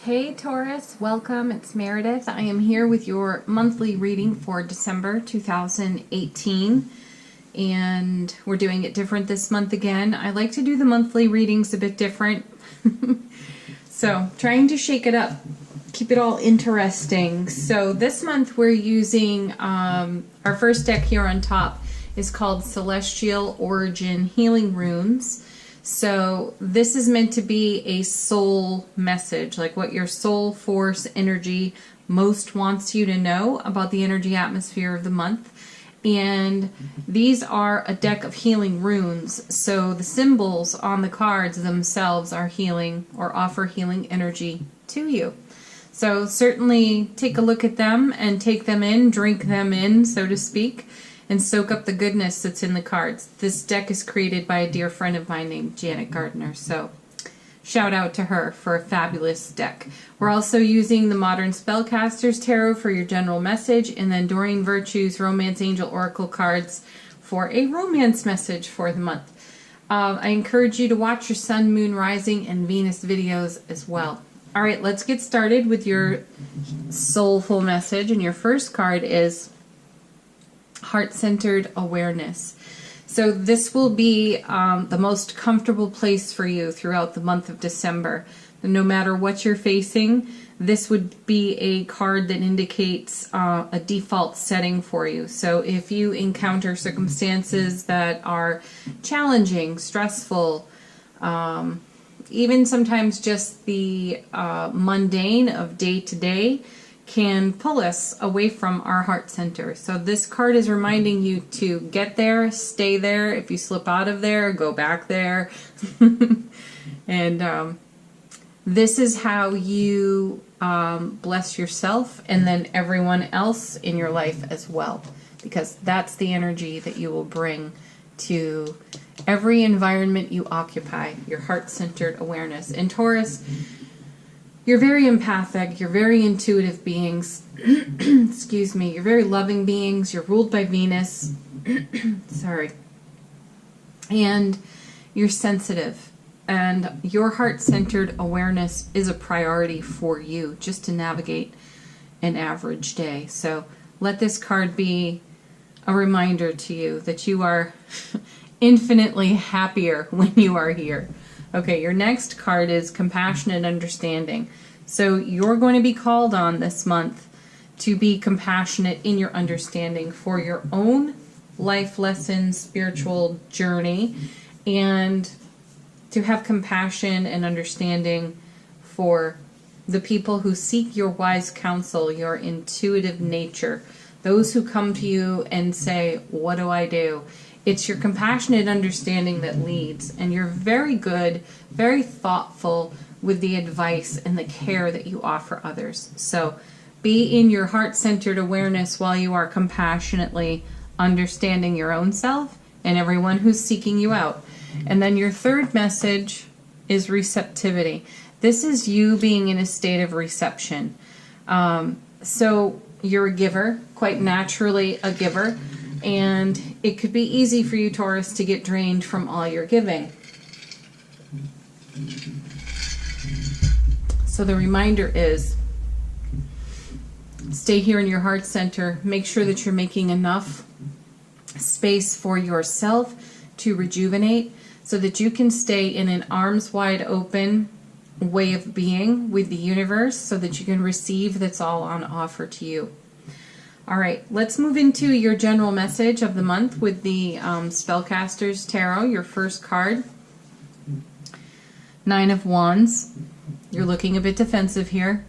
Hey Taurus, welcome. It's Meredith. I am here with your monthly reading for December 2018, and we're doing it different this month again. I like to do the monthly readings a bit different, so trying to shake it up, keep it all interesting. So this month we're using our first deck here on top is called Celestial Origin Healing Runes. So this is meant to be a soul message, like what your soul force energy most wants you to know about the energy atmosphere of the month. And these are a deck of healing runes. So the symbols on the cards themselves are healing or offer healing energy to you. So certainly take a look at them and take them in, drink them in, so to speak, and soak up the goodness that's in the cards. This deck is created by a dear friend of mine named Janet Gardner, so shout out to her for a fabulous deck. We're also using the Modern Spellcasters Tarot for your general message, and then Doreen Virtue's Romance Angel Oracle cards for a romance message for the month. I encourage you to watch your Sun, Moon, Rising, and Venus videos as well. All right, let's get started with your soulful message, and your first card is Heart-Centered Awareness. So this will be the most comfortable place for you throughout the month of December. No matter what you're facing, this would be a card that indicates a default setting for you. So if you encounter circumstances that are challenging, stressful, even sometimes just the mundane of day to day, can pull us away from our heart center. So this card is reminding you to get there, stay there. If you slip out of there, go back there. And this is how you bless yourself and then everyone else in your life as well, because that's the energy that you will bring to every environment you occupy, your heart-centered awareness. And Taurus, you're very empathic, you're very intuitive beings, excuse me, you're very loving beings, you're ruled by Venus, sorry, and you're sensitive, and your heart-centered awareness is a priority for you just to navigate an average day. So let this card be a reminder to you that you are infinitely happier when you are here. Okay, your next card is Compassionate Understanding. So you're going to be called on this month to be compassionate in your understanding for your own life lessons, spiritual journey, and to have compassion and understanding for the people who seek your wise counsel, your intuitive nature, those who come to you and say, what do I do? It's your compassionate understanding that leads, and you're very good, very thoughtful with the advice and the care that you offer others. So be in your heart-centered awareness while you are compassionately understanding your own self and everyone who's seeking you out. And then your third message is receptivity. This is you being in a state of reception. So you're a giver, quite naturally a giver. And it could be easy for you, Taurus, to get drained from all your giving. So the reminder is, stay here in your heart center. Make sure that you're making enough space for yourself to rejuvenate so that you can stay in an arms wide open way of being with the universe so that you can receive that's all on offer to you. All right, let's move into your general message of the month with the Spellcasters Tarot, your first card, Nine of Wands. You're looking a bit defensive here,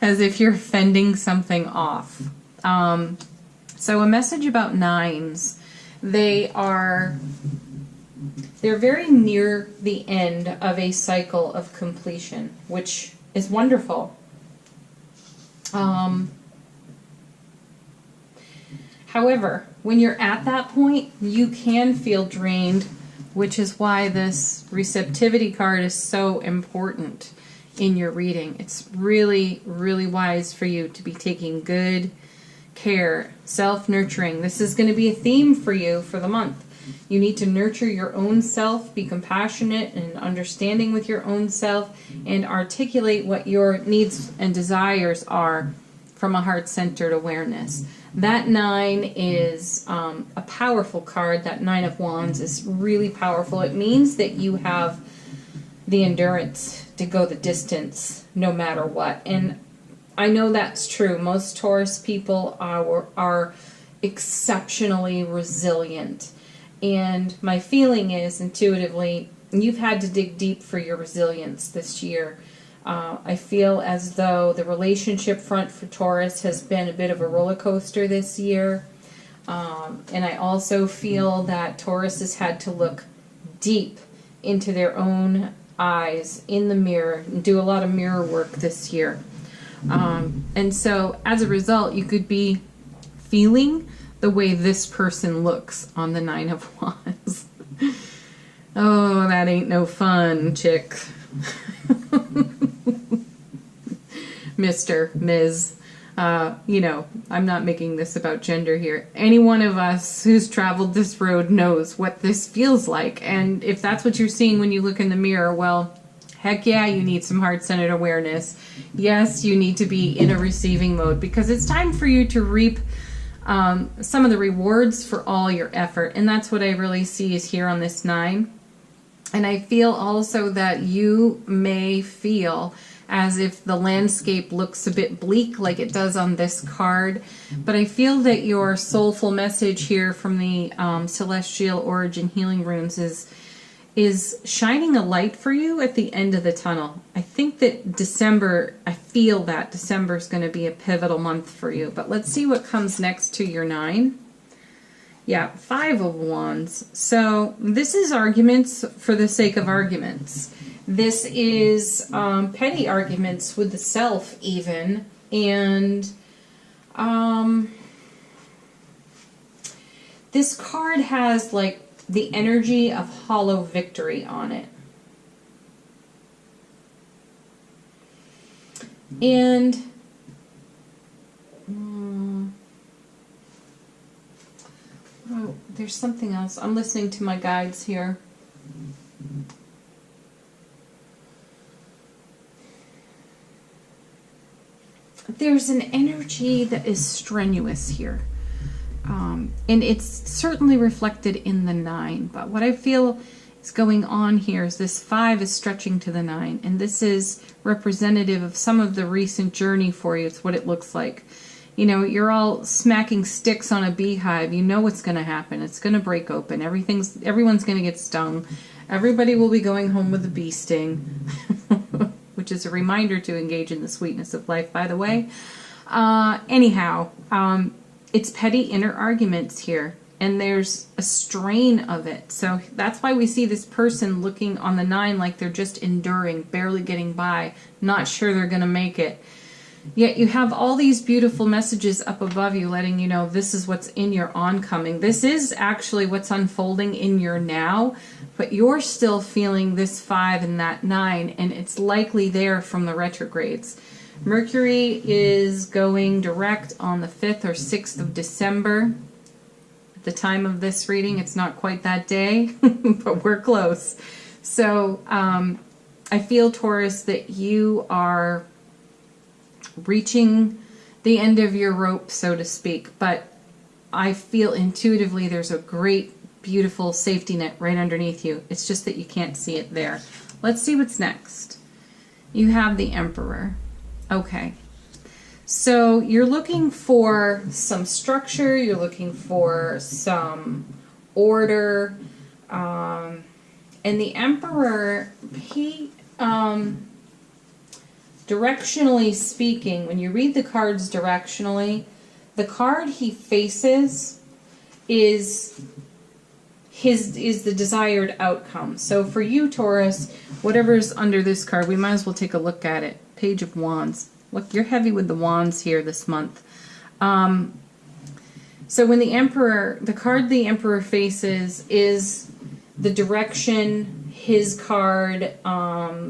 as if you're fending something off. So a message about nines. They're very near the end of a cycle of completion, which is wonderful. However, when you're at that point, you can feel drained, which is why this receptivity card is so important in your reading. It's really, really wise for you to be taking good care, self-nurturing. This is going to be a theme for you for the month. You need to nurture your own self, be compassionate and understanding with your own self, and articulate what your needs and desires are from a heart-centered awareness. That 9 is a powerful card. That 9 of Wands is really powerful. It means that you have the endurance to go the distance no matter what. And I know that's true. Most Taurus people are exceptionally resilient. And my feeling is, intuitively, you've had to dig deep for your resilience this year. I feel as though the relationship front for Taurus has been a bit of a roller coaster this year. And I also feel that Taurus has had to look deep into their own eyes in the mirror and do a lot of mirror work this year. And so as a result, you could be feeling the way this person looks on the 9 of Wands. Oh, that ain't no fun, chick. Mr., Ms. You know, I'm not making this about gender here. Any one of us who's traveled this road knows what this feels like. And if that's what you're seeing when you look in the mirror, well, heck yeah, you need some heart-centered awareness. Yes, you need to be in a receiving mode, because it's time for you to reap some of the rewards for all your effort. And that's what I really see is here on this 9. And I feel also that you may feel as if the landscape looks a bit bleak like it does on this card. But I feel that your soulful message here from the Celestial Origin Healing Runes is shining a light for you at the end of the tunnel. I think that December, I feel that December is going to be a pivotal month for you. But let's see what comes next to your 9. Yeah, 5 of Wands. So this is arguments for the sake of arguments. This is petty arguments with the self even. And this card has like the energy of hollow victory on it. And oh, there's something else. I'm listening to my guides here. There's an energy that is strenuous here. And it's certainly reflected in the 9. But what I feel is going on here is this 5 is stretching to the 9. And this is representative of some of the recent journey for you. It's what it looks like. You know, you're all smacking sticks on a beehive. You know what's going to happen. It's going to break open. Everyone's going to get stung. Everybody will be going home with a bee sting. Which is a reminder to engage in the sweetness of life, by the way. Anyhow, it's petty inner arguments here, and there's a strain of it. So that's why we see this person looking on the 9 like they're just enduring, barely getting by, not sure they're going to make it. Yet you have all these beautiful messages up above you letting you know this is what's in your oncoming. This is actually what's unfolding in your now, but you're still feeling this 5 and that 9, and it's likely there from the retrogrades. Mercury is going direct on the 5th or 6th of December. At the time of this reading, it's not quite that day, but we're close. So I feel, Taurus, that you are reaching the end of your rope, so to speak, but I feel intuitively there's a great, beautiful safety net right underneath you. It's just that you can't see it there. Let's see what's next. You have the Emperor. Okay. So you're looking for some structure, you're looking for some order, and the Emperor, he, directionally speaking, when you read the cards directionally, the card he faces is the desired outcome. So for you, Taurus, whatever's under this card, we might as well take a look at it. Page of Wands. Look, you're heavy with the wands here this month. So when the card the Emperor faces is the direction his card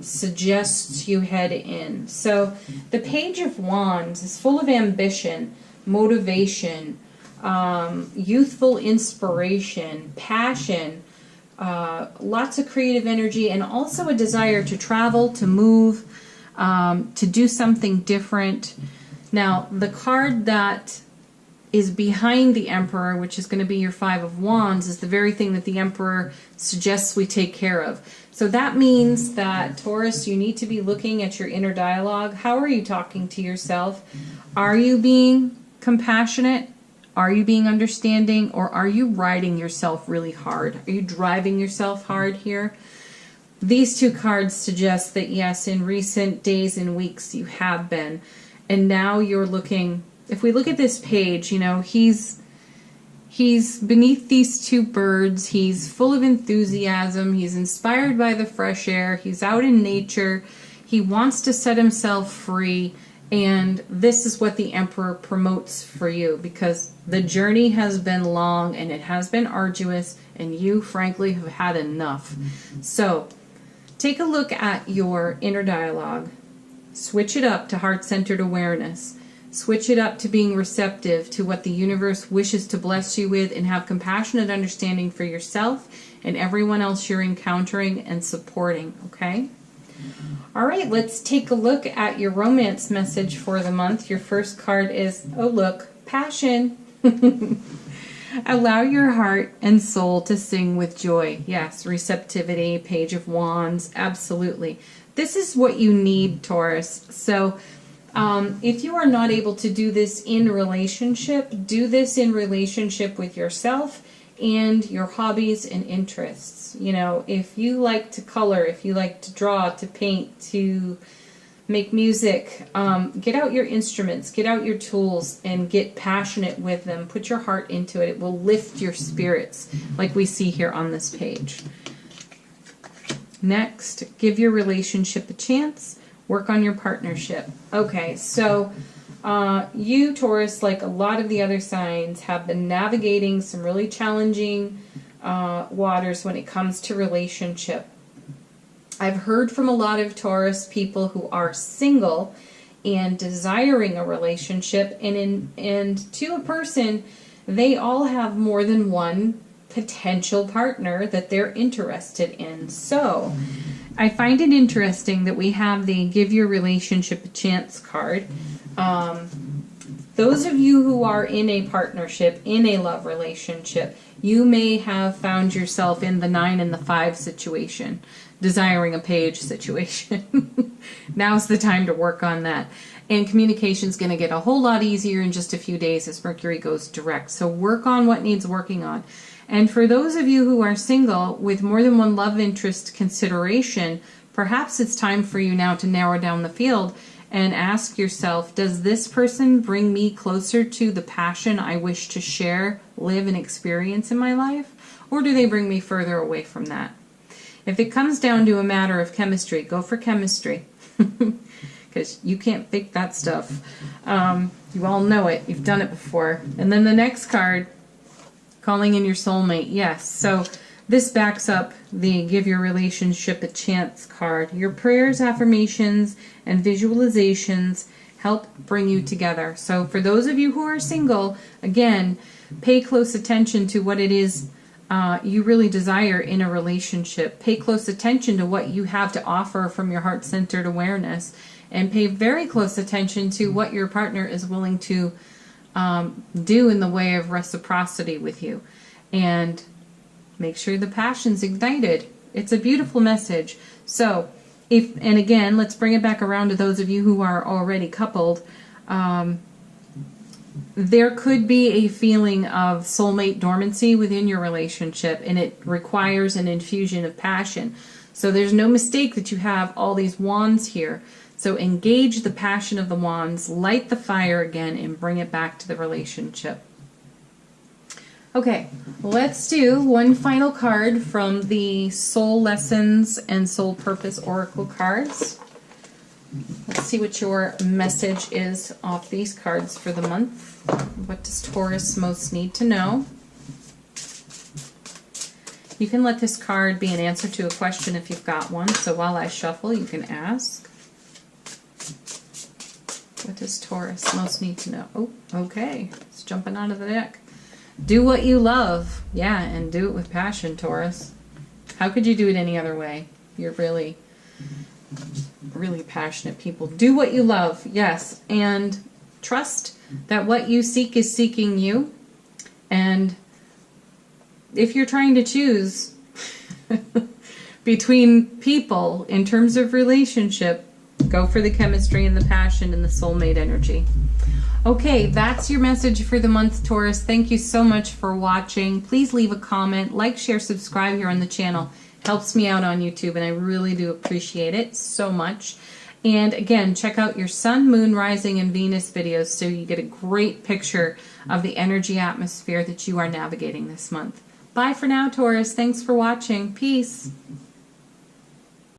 suggests you head in. So the Page of Wands is full of ambition, motivation, youthful inspiration, passion, lots of creative energy, and also a desire to travel, to move, to do something different. Now, the card that is behind the Emperor, which is going to be your Five of Wands, is the very thing that the Emperor suggests we take care of. So that means that, Taurus, you need to be looking at your inner dialogue. How are you talking to yourself? Are you being compassionate? Are you being understanding? Or are you riding yourself really hard? Are you driving yourself hard here? These two cards suggest that, yes, in recent days and weeks you have been. And now you're looking, if we look at this page, you know, he's beneath these two birds. He's full of enthusiasm. He's inspired by the fresh air. He's out in nature. He wants to set himself free. And this is what the Emperor promotes for you, because the journey has been long and it has been arduous, and you, frankly, have had enough. So take a look at your inner dialogue. Switch it up to heart-centered awareness. Switch it up to being receptive to what the universe wishes to bless you with, and have compassionate understanding for yourself and everyone else you're encountering and supporting, okay? All right, let's take a look at your romance message for the month. Your first card is, oh look, passion. Allow your heart and soul to sing with joy. Yes, receptivity, Page of Wands, absolutely. This is what you need, Taurus. So if you are not able to do this in relationship, do this in relationship with yourself and your hobbies and interests. You know, if you like to color, if you like to draw, to paint, to make music, get out your instruments, get out your tools, and get passionate with them. Put your heart into it. It will lift your spirits, like we see here on this page. Next, give your relationship a chance. Work on your partnership. Okay, so you, Taurus, like a lot of the other signs, have been navigating some really challenging waters when it comes to relationship. I've heard from a lot of Taurus people who are single and desiring a relationship, and to a person, they all have more than one potential partner that they're interested in. So I find it interesting that we have the Give Your Relationship a Chance card. Those of you who are in a partnership, in a love relationship, you may have found yourself in the 9 and the 5 situation, desiring a page situation. Now's the time to work on that. And communication's going to get a whole lot easier in just a few days as Mercury goes direct. So work on what needs working on. And for those of you who are single with more than one love interest consideration, perhaps it's time for you now to narrow down the field and ask yourself, does this person bring me closer to the passion I wish to share, live, and experience in my life? Or do they bring me further away from that? If it comes down to a matter of chemistry, go for chemistry. Because you can't fake that stuff. You all know it. You've done it before. And then the next card, calling in your soulmate. Yes, so this backs up the Give Your Relationship a Chance card. Your prayers, affirmations, and visualizations help bring you together. So for those of you who are single, again, pay close attention to what it is you really desire in a relationship. Pay close attention to what you have to offer from your heart-centered awareness, and pay very close attention to what your partner is willing to do in the way of reciprocity with you. And make sure the passion's ignited. It's a beautiful message. So, and again, let's bring it back around to those of you who are already coupled. There could be a feeling of soulmate dormancy within your relationship, and it requires an infusion of passion. So there's no mistake that you have all these wands here. So engage the passion of the wands, light the fire again, and bring it back to the relationship. Okay, let's do one final card from the Soul Lessons and Soul Purpose Oracle cards. Let's see what your message is off these cards for the month. What does Taurus most need to know? You can let this card be an answer to a question if you've got one. So while I shuffle, you can ask. What does Taurus most need to know? Oh, okay. It's jumping out of the deck. Do what you love. Yeah, and do it with passion, Taurus. How could you do it any other way? You're really, really passionate people. Do what you love, yes. And trust that what you seek is seeking you. And if you're trying to choose between people in terms of relationship, go for the chemistry and the passion and the soulmate energy. Okay, that's your message for the month, Taurus. Thank you so much for watching. Please leave a comment, like, share, subscribe here on the channel. Helps me out on YouTube, and I really do appreciate it so much. And again, check out your Sun, Moon, Rising, and Venus videos so you get a great picture of the energy atmosphere that you are navigating this month. Bye for now, Taurus. Thanks for watching. Peace.